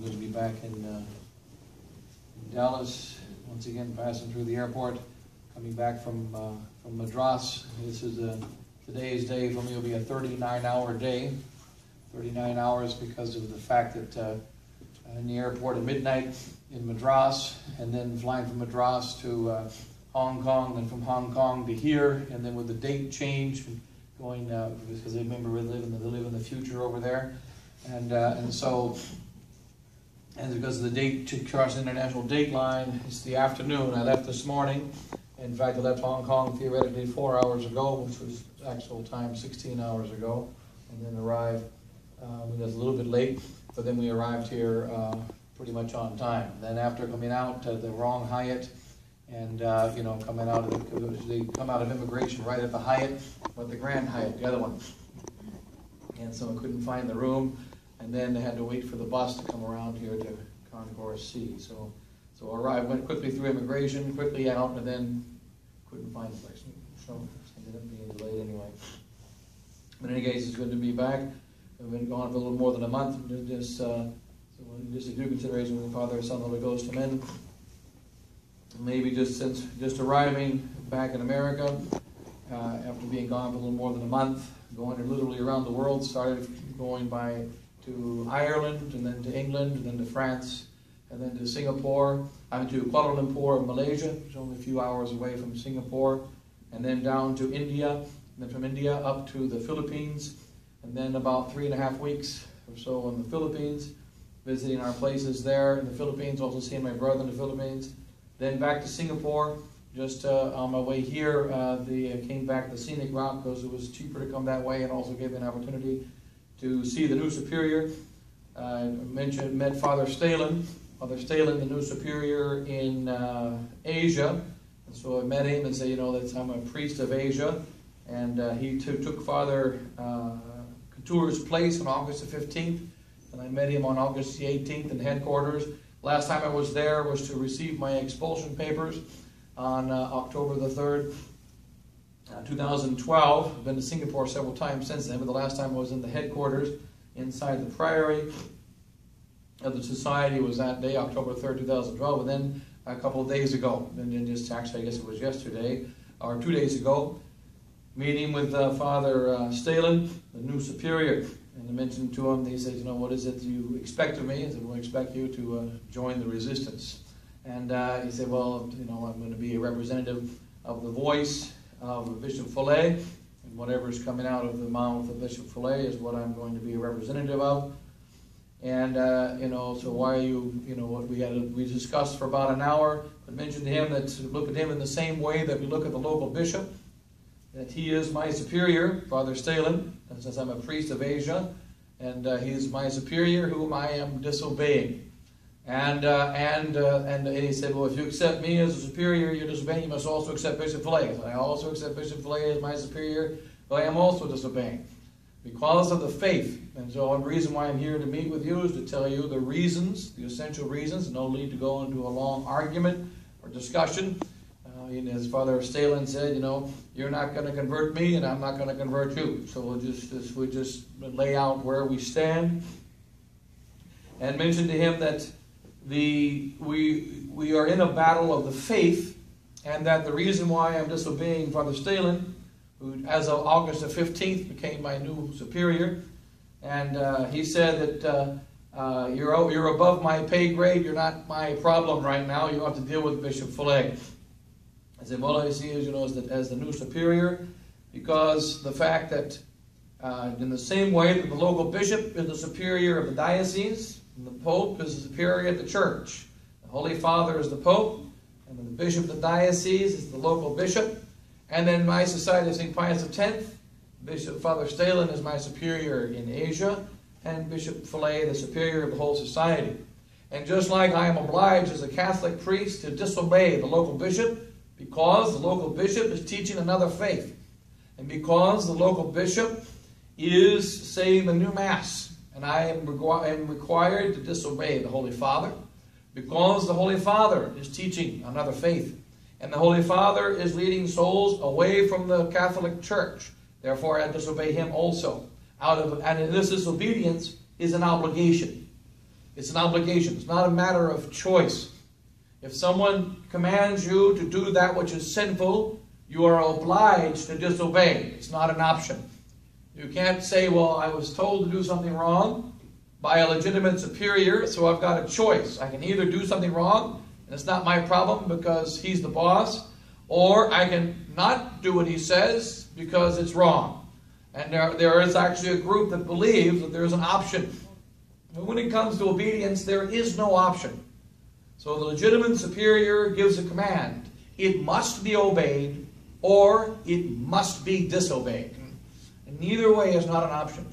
I'm going to be back in Dallas, once again passing through the airport, coming back from Madras. This is today's day for me will be a 39-hour day. 39 hours because of the fact that in the airport at midnight in Madras, and then flying from Madras to Hong Kong, then from Hong Kong to here, and then with the date change, going because they remember they live in the future over there, and so. And because of the date to cross the international date line, it's the afternoon. I left this morning. In fact, I left Hong Kong theoretically 4 hours ago, which was actual time 16 hours ago, and then arrived. We was a little bit late, but then we arrived here pretty much on time. Then after coming out to the wrong Hyatt, and coming out of they come out of immigration right at the Hyatt, but the Grand Hyatt, the other one, and so I couldn't find the room. And then they had to wait for the bus to come around here to controversies. So I arrived, went quickly through immigration, quickly out, and then couldn't find the place. So ended up being delayed anyway. But in any case, it's good to be back. I've been gone for a little more than a month. Just a due consideration with the Father, Son, Holy Ghost. Amen. Maybe just arriving back in America after being gone for a little more than a month, going literally around the world. Started going to Ireland, and then to England, and then to France, and then to Singapore. I'm to Kuala Lumpur, Malaysia, which is only a few hours away from Singapore, and then down to India, and then from India up to the Philippines, and then about 3.5 weeks or so in the Philippines, visiting our places there in the Philippines, also seeing my brother in the Philippines. Then back to Singapore. Just on my way here, they came back to Scenic Route because it was cheaper to come that way, and also gave me an opportunity to see the new superior. I met Father Stalin. Father Stalin, the new superior in Asia. And so I met him and said, that I'm a priest of Asia. And he took Father Couture's place on August the 15th. And I met him on August the 18th in headquarters. Last time I was there was to receive my expulsion papers on October the 3rd. 2012. I've been to Singapore several times since then, but the last time I was in the headquarters inside the priory of the society was that day, October 3rd, 2012, and then a couple of days ago, and then just actually I guess it was yesterday, or 2 days ago, meeting with Father Stalin, the new superior, and I mentioned to him, he said, what is it you expect of me? I said, well, I expect you to join the resistance. And he said, well, I'm going to be a representative of the voice of Bishop Follet, and whatever's coming out of the mouth of Bishop Follet is what I'm going to be a representative of. And so why are you, what we discussed for about an hour, but mentioned to him that to look at him in the same way that we look at the local bishop, that he is my superior, Father Stalin, and since I'm a priest of Asia, and he is my superior whom I am disobeying. And he said, well, if you accept me as a superior, you're disobeying, you must also accept Bishop Follet. I also accept Bishop Follet as my superior, but I am also disobeying because of the faith. And so one reason why I'm here to meet with you is to tell you the reasons, the essential reasons. No need to go into a long argument or discussion. As Father Stalin said, you're not going to convert me, and I'm not going to convert you. So we'll just lay out where we stand, and mention to him that we are in a battle of the faith, and that the reason why I'm disobeying Father Stalin, who as of August the 15th became my new superior, and he said that you're above my pay grade, you're not my problem right now, you have to deal with Bishop Follet. I said, well, I see as the new superior, because the fact that in the same way that the local bishop is the superior of the diocese, and the Pope is the superior of the church. The Holy Father is the Pope, and the bishop of the diocese is the local bishop. And then my society of St. Pius X, Bishop Father Stalin is my superior in Asia, and Bishop Follet the superior of the whole society. And just like I am obliged as a Catholic priest to disobey the local bishop, because the local bishop is teaching another faith, and because the local bishop is saying the new Mass, and I am required to disobey the Holy Father, because the Holy Father is teaching another faith, and the Holy Father is leading souls away from the Catholic Church. Therefore, I disobey him also. And this disobedience is an obligation. It's an obligation. It's not a matter of choice. If someone commands you to do that which is sinful, you are obliged to disobey. It's not an option. You can't say, well, I was told to do something wrong by a legitimate superior, so I've got a choice. I can either do something wrong, and it's not my problem because he's the boss, or I can not do what he says because it's wrong. And there is actually a group that believes that there's an option. But when it comes to obedience, there is no option. So the legitimate superior gives a command. It must be obeyed, or it must be disobeyed. And neither way is not an option.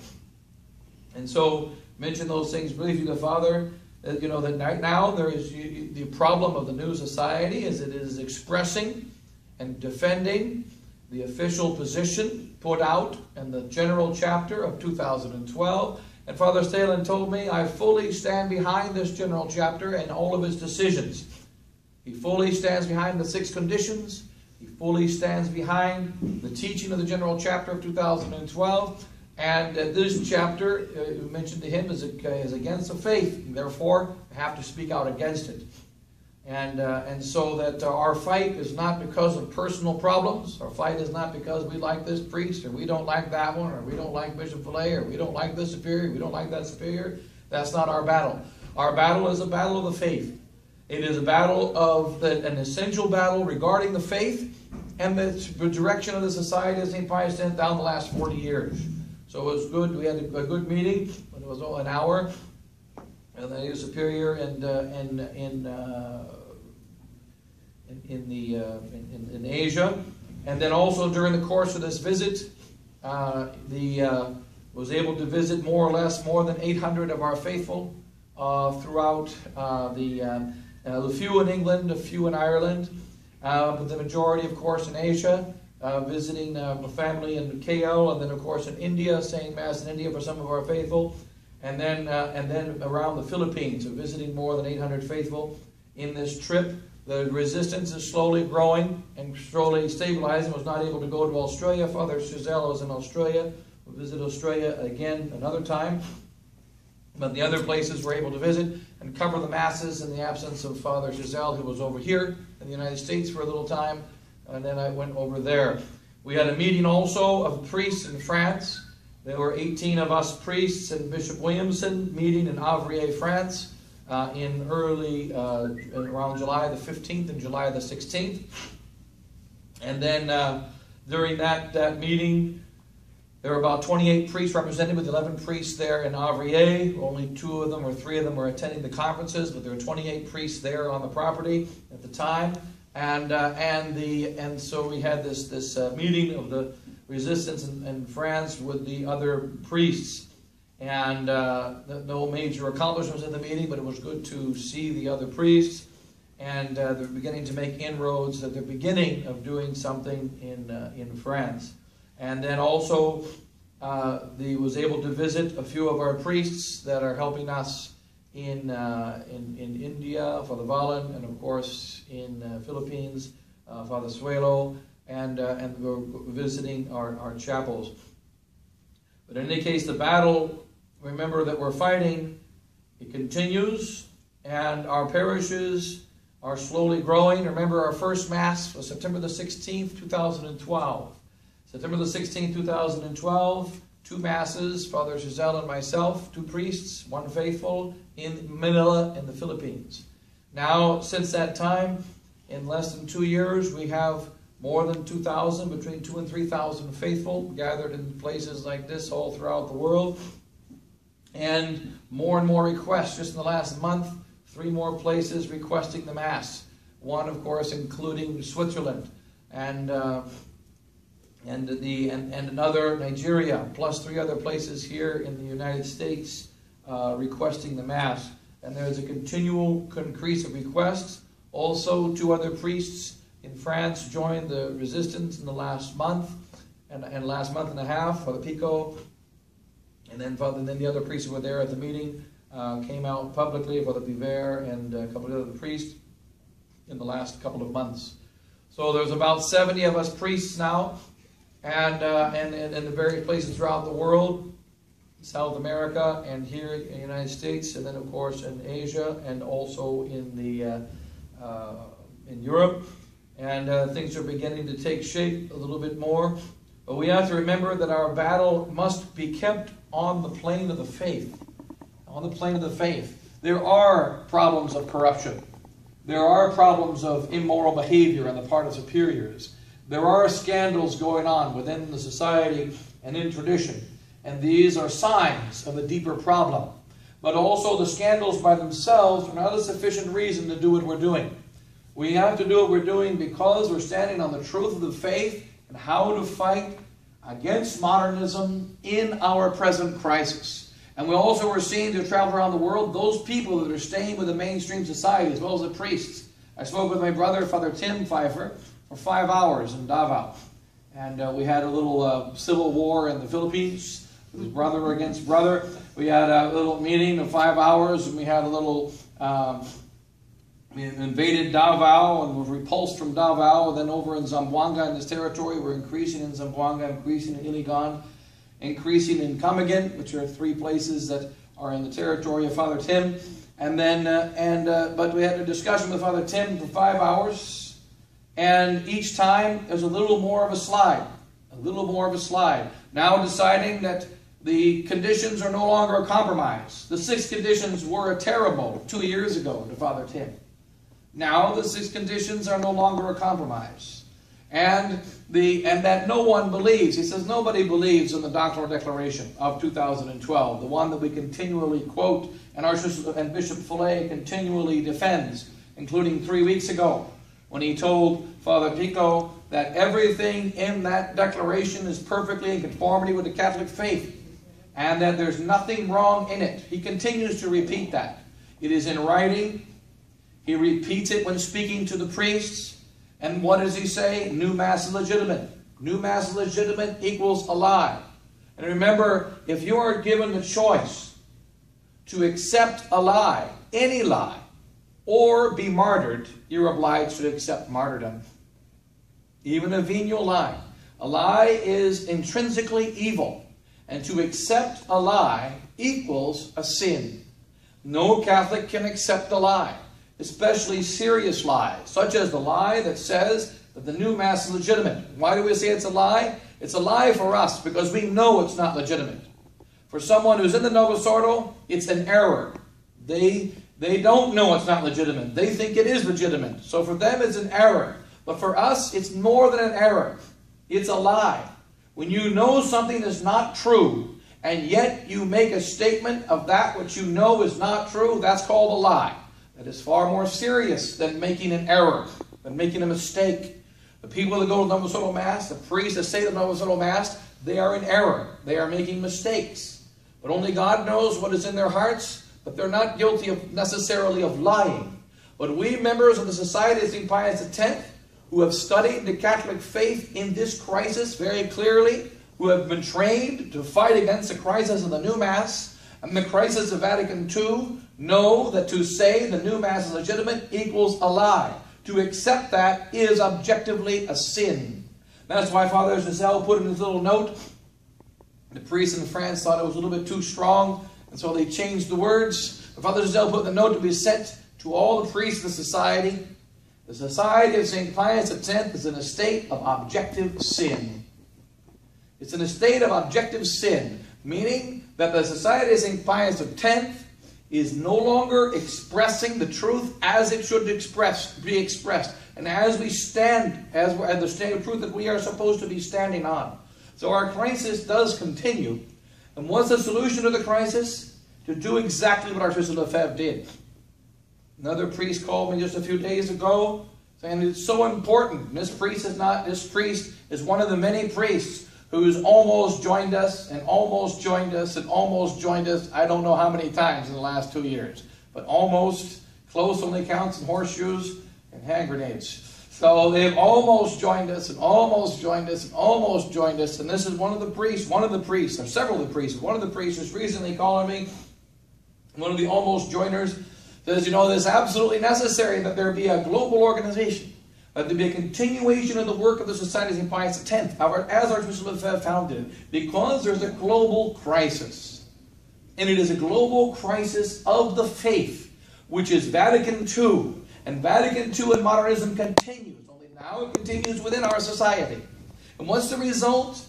And so, mention those things briefly to the Father. That right now there is the problem of the new society is it is expressing and defending the official position put out in the general chapter of 2012. And Father Stalin told me, I fully stand behind this general chapter and all of its decisions. He fully stands behind the 6 conditions. He fully stands behind the teaching of the general chapter of 2012. And this chapter, mentioned to him, is against the faith. And therefore, I have to speak out against it. And so that our fight is not because of personal problems. Our fight is not because we like this priest, or we don't like that one, or we don't like Bishop Fillet, or we don't like this superior, we don't like that superior. That's not our battle. Our battle is a battle of the faith. It is a battle of an essential battle regarding the faith and the direction of the society of St. Pius X down the last 40 years. So it was good. We had a good meeting. It was an hour. And the superior in Asia, and then also during the course of this visit, was able to visit more or less more than 800 of our faithful throughout a few in England, a few in Ireland, but the majority, of course, in Asia. Visiting a family in KL, and then of course in India, saying Mass in India for some of our faithful. And then around the Philippines, so visiting more than 800 faithful in this trip. The resistance is slowly growing and slowly stabilizing. Was not able to go to Australia. Father Chazelle was in Australia. We'll visit Australia again another time. But the other places we're able to visit and cover the Masses in the absence of Father Chazelle, who was over here in the United States for a little time. And then I went over there. We had a meeting also of priests in France. There were 18 of us priests and Bishop Williamson meeting in Avrier, France, in early, around July the 15th and July the 16th. And then during that meeting, there were about 28 priests represented, with 11 priests there in Avrier. Only 2 of them or 3 of them were attending the conferences, but there were 28 priests there on the property at the time. And so we had this meeting of the resistance in France with the other priests. And no major accomplishments in the meeting, but it was good to see the other priests. And they're beginning to make inroads at the beginning of doing something in France. And then also he was able to visit a few of our priests that are helping us in India, Father Valen, and of course in Philippines, Father Suelo, and we're visiting our chapels. But in any case, the battle, remember that we're fighting, it continues, and our parishes are slowly growing. Remember, our first Mass was September the 16th, 2012. September the 16th, 2012, 2 Masses, Father Chazelle and myself, 2 priests, 1 faithful, in Manila in the Philippines. Now, since that time, in less than 2 years, we have more than 2,000, between 2,000 and 3,000 faithful gathered in places like this all throughout the world. And more requests. Just in the last month, 3 more places requesting the Mass. One, of course, including Switzerland, and another Nigeria, plus 3 other places here in the United States requesting the Mass. And there's a continual increase of requests. Also, 2 other priests in France joined the resistance in the last month and last month and a half, Father Pico, and then the other priests who were there at the meeting came out publicly, Father Pfeiffer and a couple of other priests in the last couple of months. So there's about 70 of us priests now, and in the various places throughout the world, South America, and here in the United States, and then of course in Asia, and also in Europe. And things are beginning to take shape a little bit more. But we have to remember that our battle must be kept on the plane of the faith. On the plane of the faith. There are problems of corruption. There are problems of immoral behavior on the part of superiors. There are scandals going on within the society and in tradition. And these are signs of a deeper problem. But also the scandals by themselves are not a sufficient reason to do what we're doing. We have to do what we're doing because we're standing on the truth of the faith and how to fight against modernism in our present crisis. And we also are seeing to travel around the world those people that are staying with the mainstream society as well as the priests. I spoke with my brother, Father Tim Pfeiffer, for 5 hours in Davao. And we had a little civil war in the Philippines. It was brother against brother. We had a little meeting of 5 hours, and we had a little... we invaded Davao and were repulsed from Davao. And then over in Zamboanga, in this territory, we're increasing in Zamboanga, increasing in Iligan, increasing in Camiguin, which are 3 places that are in the territory of Father Tim. And then, but we had a discussion with Father Tim for 5 hours. And each time, there's a little more of a slide. A little more of a slide. Now deciding that the conditions are no longer a compromise. The 6 conditions were terrible 2 years ago to Father Tim. Now the 6 conditions are no longer a compromise. And that no one believes. He says nobody believes in the doctrinal declaration of 2012, the one that we continually quote and Archbishop and Bishop Fillet continually defends, including 3 weeks ago when he told Father Pico that everything in that declaration is perfectly in conformity with the Catholic faith and that there's nothing wrong in it. He continues to repeat that. It is in writing. He repeats it when speaking to the priests. And what does he say? New Mass is legitimate. New Mass is legitimate equals a lie. And remember, if you are given the choice to accept a lie, any lie, or be martyred, you're obliged to accept martyrdom. Even a venial lie. A lie is intrinsically evil. And to accept a lie equals a sin. No Catholic can accept a lie. Especially serious lies, such as the lie that says that the new Mass is legitimate. Why do we say it's a lie? It's a lie for us because we know it's not legitimate. For someone who's in the Novus Ordo, it's an error. They don't know it's not legitimate. They think it is legitimate. So for them it's an error. But for us, it's more than an error. It's a lie. When you know something is not true, and yet you make a statement of that which you know is not true, that's called a lie. That is far more serious than making an error, than making a mistake. The people that go to the Novus Ordo Mass, the priests that say the Novus Ordo Mass, they are in error. They are making mistakes. But only God knows what is in their hearts, but they're not guilty of necessarily of lying. But we members of the Society of St. Pius X, who have studied the Catholic faith in this crisis very clearly, who have been trained to fight against the crisis of the new Mass and the crisis of Vatican II, know that to say the new Mass is legitimate equals a lie. To accept that is objectively a sin. That's why Father Giselle put in his little note. The priests in France thought it was a little bit too strong, and so they changed the words. But Father Giselle put in the note to be sent to all the priests of the society. The Society of St. Pius X is in a state of objective sin. It's in a state of objective sin, meaning that the Society of St. Pius X is no longer expressing the truth as it should be expressed. And as we stand, as the state of truth that we are supposed to be standing on. So our crisis does continue. And what's the solution to the crisis? To do exactly what Archbishop Lefebvre did. Another priest called me just a few days ago, saying it's so important. This priest is one of the many priests who's almost joined us, and almost joined us, and almost joined us, I don't know how many times in the last 2 years. But almost, close only counts in horseshoes and hand grenades. So they've almost joined us, and almost joined us, and almost joined us. And this is one of the priests, or several of the priests. One of the priests is recently calling me, one of the almost joiners, says, you know, it's absolutely necessary that there be a global organization, that there be a continuation of the work of the Society of St. Pius X, as Archbishop Lefebvre founded, because there's a global crisis. And it is a global crisis of the faith, which is Vatican II. And Vatican II and modernism continues, only now it continues within our society. And what's the result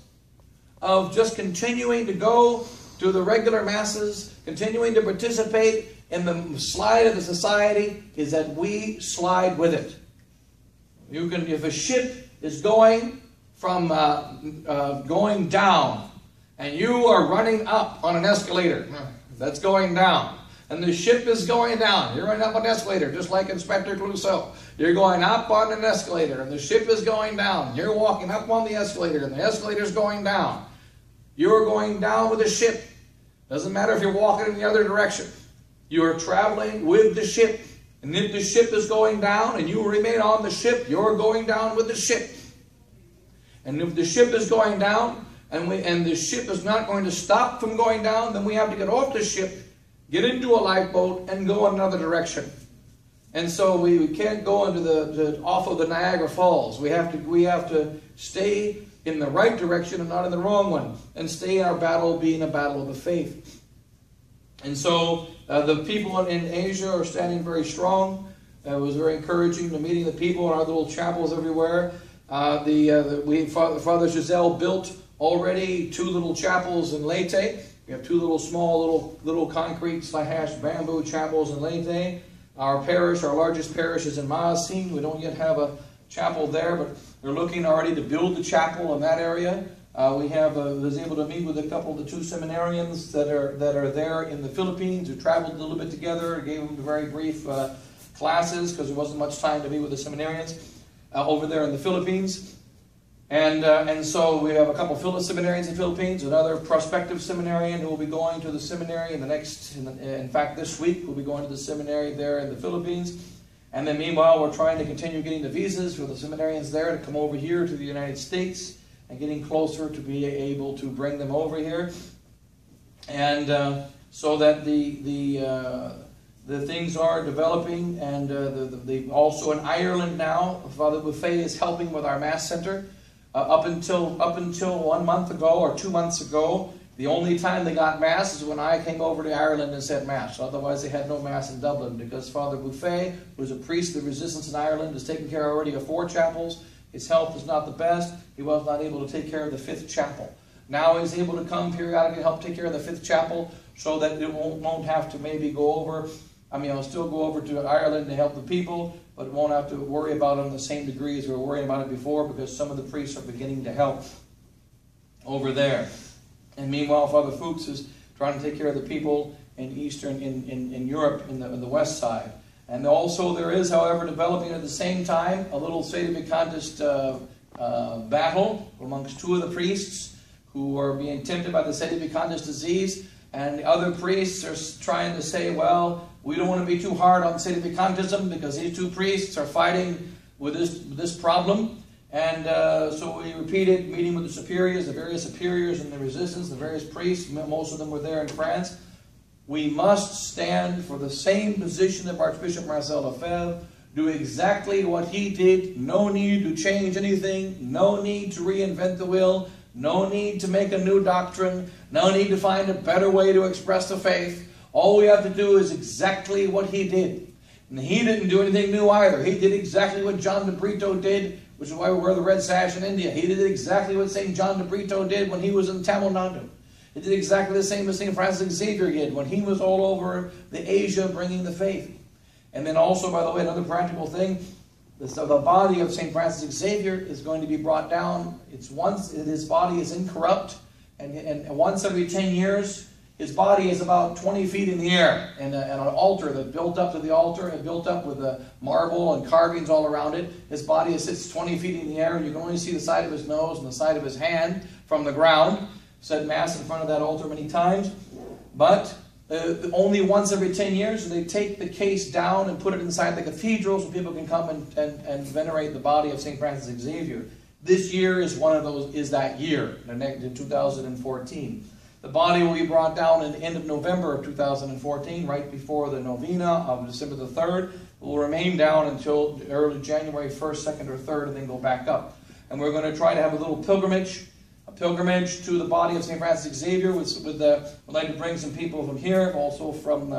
of just continuing to go to the regular masses, continuing to participate in the slide of the society, is that we slide with it. You can, if a ship is going from going down, and you are running up on an escalator that's going down, and the ship is going down, you're running up on an escalator, just like Inspector Clouseau. You're going up on an escalator, and the ship is going down. You're walking up on the escalator, and the escalator is going down. You're going down with the ship. Doesn't matter if you're walking in the other direction. You are traveling with the ship. And if the ship is going down and you remain on the ship, you're going down with the ship. And if the ship is going down and the ship is not going to stop from going down, then we have to get off the ship, get into a lifeboat, and go in another direction. And so we can't go into off of the Niagara Falls. We have to stay in the right direction and not in the wrong one, and stay in our battle being a battle of the faith. And so the people in Asia are standing very strong. It was very encouraging to meeting the people in our little chapels everywhere. Father Giselle built already 2 little chapels in Leyte. We have 2 little small little concrete / bamboo chapels in Leyte. Our parish, our largest parish, is in Maasin. We don't yet have a chapel there, but they're looking already to build the chapel in that area. We was able to meet with a couple of the 2 seminarians that are there in the Philippines, who traveled a little bit together, gave them very brief classes because there wasn't much time to meet with the seminarians over there in the Philippines. And so we have a couple of seminarians in the Philippines, another prospective seminarian who will be going to the seminary in fact this week we'll be going to the seminary there in the Philippines. And then meanwhile we're trying to continue getting the visas for the seminarians there to come over here to the United States, and getting closer to be able to bring them over here. And so that the things are developing. And also in Ireland now, Father Buffet is helping with our Mass Center. Up until 1 month ago or 2 months ago, the only time they got Mass is when I came over to Ireland and said Mass. Otherwise they had no Mass in Dublin, because Father Buffet, who is a priest of resistance in Ireland, is taking care already of 4 chapels. His health is not the best. He was not able to take care of the 5th chapel. Now he's able to come periodically and help take care of the 5th chapel, so that it won't have to maybe go over. I mean, I'll still go over to Ireland to help the people, but won't have to worry about it in the same degree as we were worrying about it before, because some of the priests are beginning to help over there. And meanwhile, Father Fuchs is trying to take care of the people in Europe, in the west side. And also there is, however, developing at the same time a little sedevacantist battle amongst 2 of the priests who are being tempted by the sedevacantist disease. And the other priests are trying to say, well, we don't want to be too hard on sedevacantism, because these 2 priests are fighting with this problem. And so we repeated, meeting with the superiors, the various superiors in the resistance, the various priests, most of them were there in France. We must stand for the same position of Archbishop Marcel Lefebvre, do exactly what he did, no need to change anything, no need to reinvent the wheel, no need to make a new doctrine, no need to find a better way to express the faith. All we have to do is exactly what he did. And he didn't do anything new either. He did exactly what John de Brito did, which is why we wear the red sash in India. He did exactly what St. John de Brito did when he was in Tamil Nadu. He did exactly the same as St. Francis Xavier did when he was all over the Asia bringing the faith. And then also, by the way, another practical thing, the body of St. Francis Xavier is going to be brought down. His body is incorrupt, and once every 10 years, his body is about 20 feet in the air, and an altar that built up to the altar and built up with marble and carvings all around it. His body sits 20 feet in the air, and you can only see the side of his nose and the side of his hand from the ground. Said Mass in front of that altar many times, but only once every 10 years they take the case down and put it inside the cathedral so people can come and venerate the body of St. Francis Xavier. This year is that year, in 2014. The body will be brought down in the end of November of 2014, right before the novena of December the 3rd. It will remain down until early January 1st, 2nd, or 3rd, and then go back up. And we're going to try to have a little pilgrimage, a pilgrimage to the body of St. Francis Xavier. We'd like to bring some people from here, also from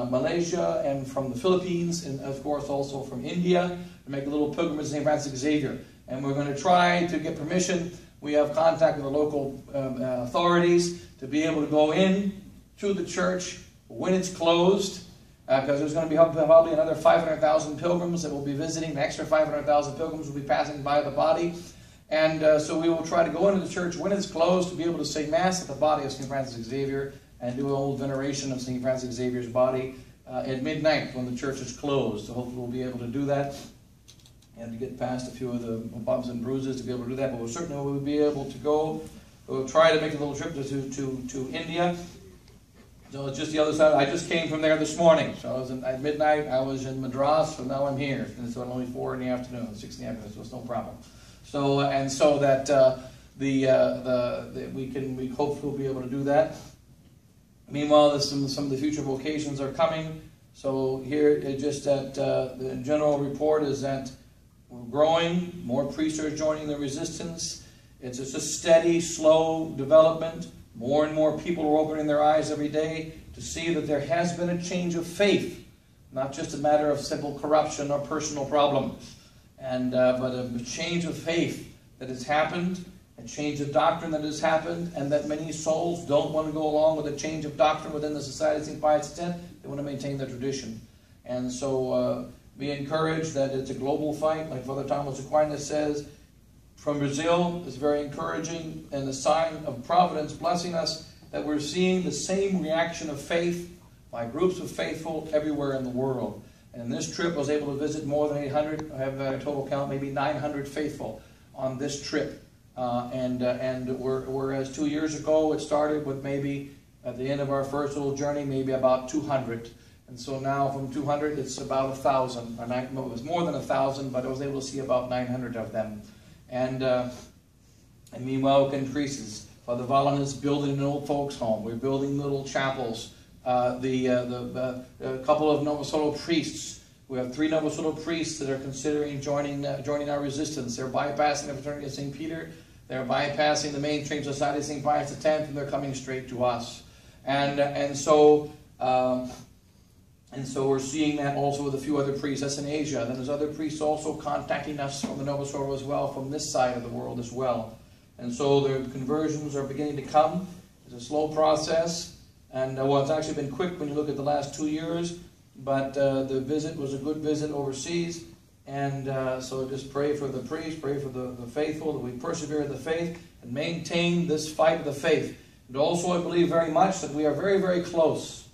Malaysia and from the Philippines, and of course also from India, to make a little pilgrimage to St. Francis Xavier. And we're going to try to get permission. We have contact with the local authorities to be able to go in to the church when it's closed, because there's going to be probably another 500,000 pilgrims that will be visiting. The extra 500,000 pilgrims will be passing by the body. And so we will try to go into the church when it's closed to be able to say Mass at the body of St. Francis Xavier and do an old veneration of St. Francis Xavier's body at midnight when the church is closed. So hopefully we'll be able to do that and to get past a few of the bumps and bruises to be able to do that. But we'll certainly be able to go. We'll try to make a little trip to India. So it's just the other side. I just came from there this morning. So I was at midnight. I was in Madras, so now I'm here. And it's only 4 in the afternoon, 6 in the afternoon, so it's no problem. So and so that we hopefully will be able to do that. Meanwhile, some of the future vocations are coming. So here, it just that the general report is that we're growing. More priests are joining the resistance. It's just a steady, slow development. More and more people are opening their eyes every day to see that there has been a change of faith, not just a matter of simple corruption or personal problems, and but a change of faith that has happened, a change of doctrine that has happened, and that many souls don't want to go along with a change of doctrine within the Society of St. Pius X. They want to maintain their tradition. And so be encouraged that it's a global fight, like Father Thomas Aquinas says. From Brazil is very encouraging and a sign of providence blessing us that we're seeing the same reaction of faith by groups of faithful everywhere in the world. And in this trip I was able to visit more than 800, I have a total count, maybe 900 faithful on this trip. Whereas 2 years ago it started with maybe, at the end of our first little journey, maybe about 200. And so now from 200 it's about 1,000. It was more than 1,000, but I was able to see about 900 of them. And meanwhile it increases. Father Vallen is building an old folks home. We're building little chapels. A couple of Novosolo priests. We have 3 Novosolo priests that are considering joining our resistance. They're bypassing the Fraternity of St. Peter. They're bypassing the mainstream Society of St. Pius X, and they're coming straight to us. And so we're seeing that also with a few other priests. That's in Asia. Then there's other priests also contacting us from the Novosolo as well, from this side of the world as well. And so the conversions are beginning to come. It's a slow process. And well, it's actually been quick when you look at the last 2 years. But the visit was a good visit overseas. And so just pray for the priests, pray for the faithful, that we persevere in the faith and maintain this fight of the faith. And also I believe very much that we are very, very close.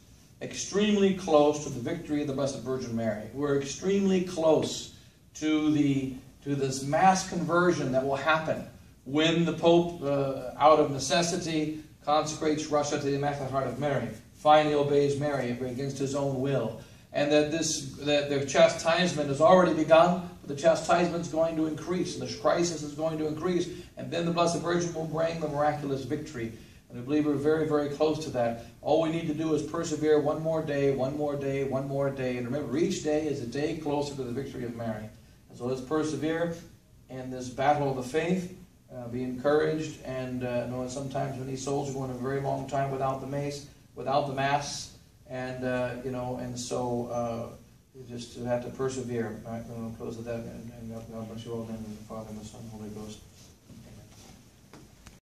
Extremely close to the victory of the Blessed Virgin Mary. We're extremely close to this mass conversion that will happen when the Pope, out of necessity, consecrates Russia to the Immaculate Heart of Mary, finally obeys Mary against his own will, and that the chastisement has already begun, but the chastisement is going to increase, and the crisis is going to increase, and then the Blessed Virgin will bring the miraculous victory. And I believe we're very, very close to that. All we need to do is persevere one more day, one more day, one more day. And remember, each day is a day closer to the victory of Mary. And so let's persevere in this battle of the faith. Be encouraged. And know that sometimes many souls are going a very long time without the Mass. And, and so you just have to persevere. All right, we'll close with that. And God bless you all. In the name of the Father, and the Son, and the Holy Ghost.